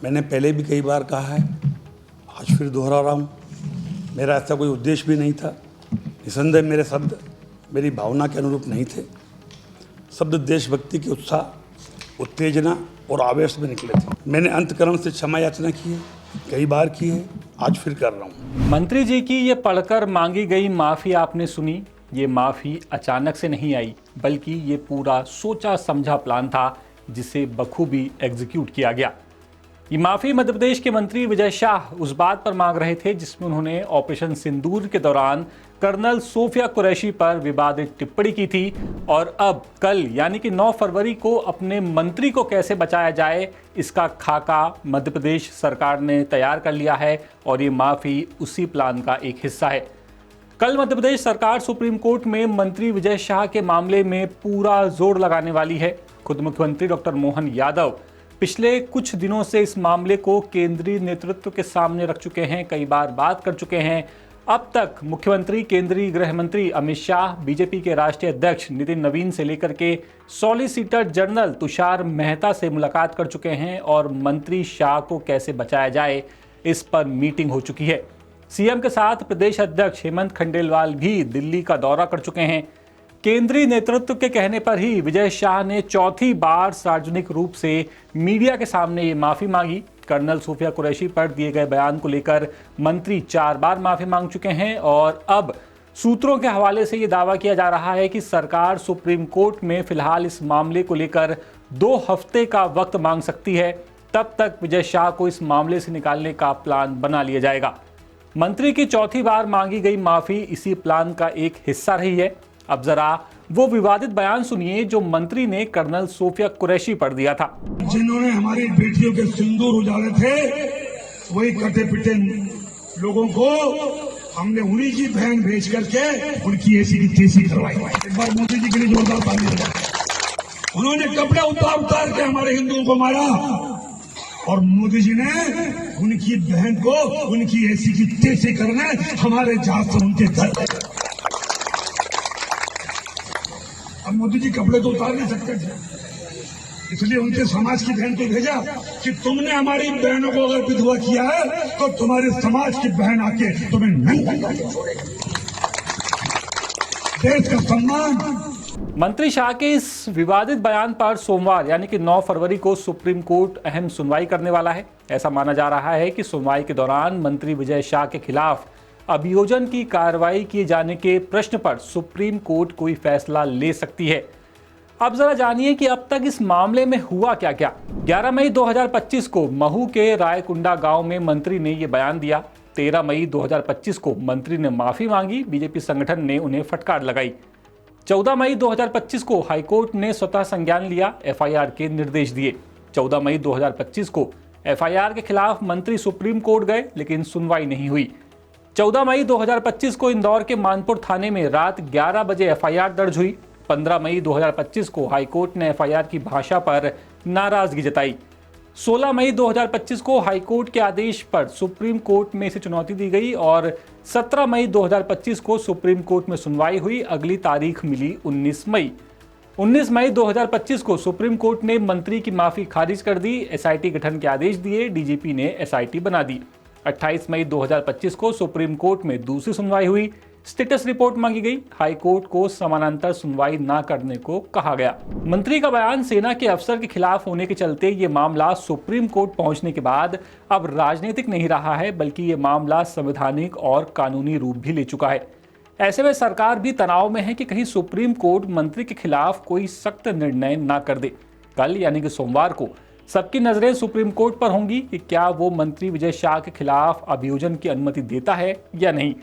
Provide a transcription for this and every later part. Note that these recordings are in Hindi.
मैंने पहले भी कई बार कहा है, आज फिर दोहरा रहा हूँ, मेरा ऐसा कोई उद्देश्य भी नहीं था। निसंदेह मेरे शब्द मेरी भावना के अनुरूप नहीं थे। शब्द देशभक्ति के उत्साह, उत्तेजना और आवेश में निकले थे। मैंने अंतकरण से क्षमा याचना की है, कई बार की है, आज फिर कर रहा हूँ। मंत्री जी की ये पढ़कर मांगी गई माफ़ी आपने सुनी। ये माफ़ी अचानक से नहीं आई, बल्कि ये पूरा सोचा समझा प्लान था जिसे बखूबी एग्जीक्यूट किया गया। ये माफ़ी मध्य प्रदेश के मंत्री विजय शाह उस बात पर मांग रहे थे जिसमें उन्होंने ऑपरेशन सिंदूर के दौरान कर्नल सोफिया कुरैशी पर विवादित टिप्पणी की थी। और अब कल यानी कि 9 फरवरी को अपने मंत्री को कैसे बचाया जाए, इसका खाका मध्य प्रदेश सरकार ने तैयार कर लिया है और ये माफ़ी उसी प्लान का एक हिस्सा है। कल मध्य प्रदेश सरकार सुप्रीम कोर्ट में मंत्री विजय शाह के मामले में पूरा जोर लगाने वाली है। खुद मुख्यमंत्री डॉक्टर मोहन यादव पिछले कुछ दिनों से इस मामले को केंद्रीय नेतृत्व के सामने रख चुके हैं, कई बार बात कर चुके हैं। अब तक मुख्यमंत्री, केंद्रीय गृह मंत्री अमित शाह, बीजेपी के राष्ट्रीय अध्यक्ष नितिन नवीन से लेकर के सॉलिसिटर जनरल तुषार मेहता से मुलाकात कर चुके हैं और मंत्री शाह को कैसे बचाया जाए इस पर मीटिंग हो चुकी है। सीएम के साथ प्रदेश अध्यक्ष हेमंत खंडेलवाल भी दिल्ली का दौरा कर चुके हैं। केंद्रीय नेतृत्व के कहने पर ही विजय शाह ने चौथी बार सार्वजनिक रूप से मीडिया के सामने ये माफ़ी मांगी। कर्नल सोफिया कुरैशी पर दिए गए बयान को लेकर मंत्री 4 बार माफ़ी मांग चुके हैं और अब सूत्रों के हवाले से ये दावा किया जा रहा है कि सरकार सुप्रीम कोर्ट में फिलहाल इस मामले को लेकर 2 हफ्ते का वक्त मांग सकती है। तब तक विजय शाह को इस मामले से निकालने का प्लान बना लिया जाएगा। मंत्री की चौथी बार मांगी गई माफ़ी इसी प्लान का एक हिस्सा रही है। अब जरा वो विवादित बयान सुनिए जो मंत्री ने कर्नल सोफिया कुरैशी पर दिया था। जिन्होंने हमारी बेटियों के सिंदूर उजाड़े थे, वही कटे पिटे लोगों को हमने उन्हीं की बहन भेज करके उनकी ऐसी की तैसी करवाई। एक बार मोदी जी के लिए जोरदार ताली बजाएं। उन्होंने कपड़े उतार उतार के हमारे हिंदुओं को मारा और मोदी जी ने उनकी बहन को उनकी ऐसी की तैसी करने हमारे जहाज से उनके घर। अब मोदी जी कपड़े तो उतार नहीं सकते थे, इसलिए उनके समाज की बहन को भेजा कि तुमने हमारी बहनों को अगर विधवा किया है तो तुम्हारे समाज की बहन आके तुम्हें नंगा करके छोड़ेगी। देश का सम्मान। मंत्री शाह के इस विवादित बयान पर सोमवार यानी कि 9 फरवरी को सुप्रीम कोर्ट अहम सुनवाई करने वाला है। ऐसा माना जा रहा है कि सुनवाई के दौरान मंत्री विजय शाह के खिलाफ अभियोजन की कार्रवाई किए जाने के प्रश्न पर सुप्रीम कोर्ट कोई फैसला ले सकती है। अब जरा जानिए कि अब तक इस मामले में हुआ क्या क्या। 11 मई 2025 को महू के रायकुंडा गांव में मंत्री ने ये बयान दिया। 13 मई 2025 को मंत्री ने माफी मांगी, बीजेपी संगठन ने उन्हें फटकार लगाई। 14 मई 2025 को हाईकोर्ट ने स्वतः संज्ञान लिया, एफआईआर के निर्देश दिए। 14 मई 2025 को एफआईआर के खिलाफ मंत्री सुप्रीम कोर्ट गए लेकिन सुनवाई नहीं हुई। 14 मई 2025 को इंदौर के मानपुर थाने में रात 11 बजे एफआईआर दर्ज हुई। 15 मई 2025 को हाईकोर्ट ने एफआईआर की भाषा पर नाराजगी जताई। 16 मई 2025 को हाईकोर्ट के आदेश पर सुप्रीम कोर्ट में इसे चुनौती दी गई और 17 मई 2025 को सुप्रीम कोर्ट में सुनवाई हुई। अगली तारीख मिली 19 मई। 19 मई 2025 को सुप्रीम कोर्ट ने मंत्री की माफी खारिज कर दी, एसआईटी गठन के आदेश दिए, डीजीपी ने एसआईटी बना दी। 28 मई 2025 को सुप्रीम कोर्ट में दूसरी सुनवाई हुई, स्टेटस रिपोर्ट मांगी गई, हाई कोर्ट को समानांतर सुनवाई न करने को कहा गया। मंत्री का बयान सेना के अफसर के खिलाफ होने के चलते ये मामला सुप्रीम कोर्ट पहुंचने के बाद अब राजनीतिक नहीं रहा है, बल्कि ये मामला संवैधानिक और कानूनी रूप भी ले चुका है। ऐसे में सरकार भी तनाव में है कि कहीं सुप्रीम कोर्ट मंत्री के खिलाफ कोई सख्त निर्णय ना कर दे। कल यानी कि सोमवार को सबकी नजरें सुप्रीम कोर्ट पर होंगी कि क्या वो मंत्री विजय शाह के खिलाफ अभियोजन की अनुमति देता है या नहीं।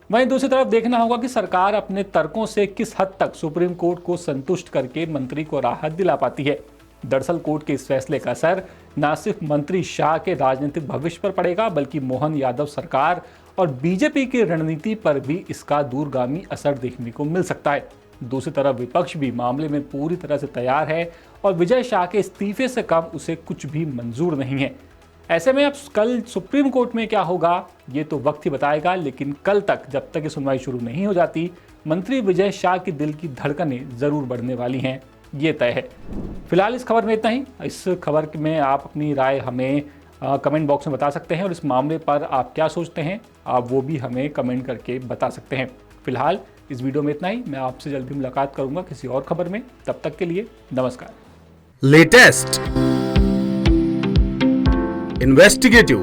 वहीं दूसरी तरफ देखना होगा कि सरकार अपने तर्कों से किस हद तक सुप्रीम कोर्ट को संतुष्ट करके मंत्री को राहत दिला पाती है। दरअसल कोर्ट के इस फैसले का असर न सिर्फ मंत्री शाह के राजनीतिक भविष्य पर पड़ेगा, बल्कि मोहन यादव सरकार और बीजेपी की रणनीति पर भी इसका दूरगामी असर देखने को मिल सकता है। दूसरी तरफ विपक्ष भी मामले में पूरी तरह से तैयार है और विजय शाह के इस्तीफे से कम उसे कुछ भी मंजूर नहीं है। ऐसे में अब कल सुप्रीम कोर्ट में क्या होगा ये तो वक्त ही बताएगा, लेकिन कल तक जब तक ये सुनवाई शुरू नहीं हो जाती, मंत्री विजय शाह के दिल की धड़कनें जरूर बढ़ने वाली हैं, ये तय है। फिलहाल इस खबर में इतना ही। इस खबर में आप अपनी राय हमें कमेंट बॉक्स में बता सकते हैं और इस मामले पर आप क्या सोचते हैं आप वो भी हमें कमेंट करके बता सकते हैं। फिलहाल इस वीडियो में इतना ही। मैं आपसे जल्दी मुलाकात करूंगा किसी और खबर में। तब तक के लिए नमस्कार। लेटेस्ट, इन्वेस्टिगेटिव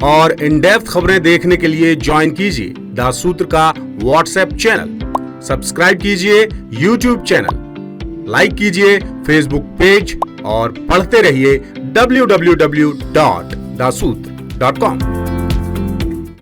और इन डेप्थ खबरें देखने के लिए ज्वाइन कीजिए द सूत्र का व्हाट्सएप चैनल, सब्सक्राइब कीजिए यूट्यूब चैनल, लाइक कीजिए फेसबुक पेज और पढ़ते रहिए www.daसूत्र.com।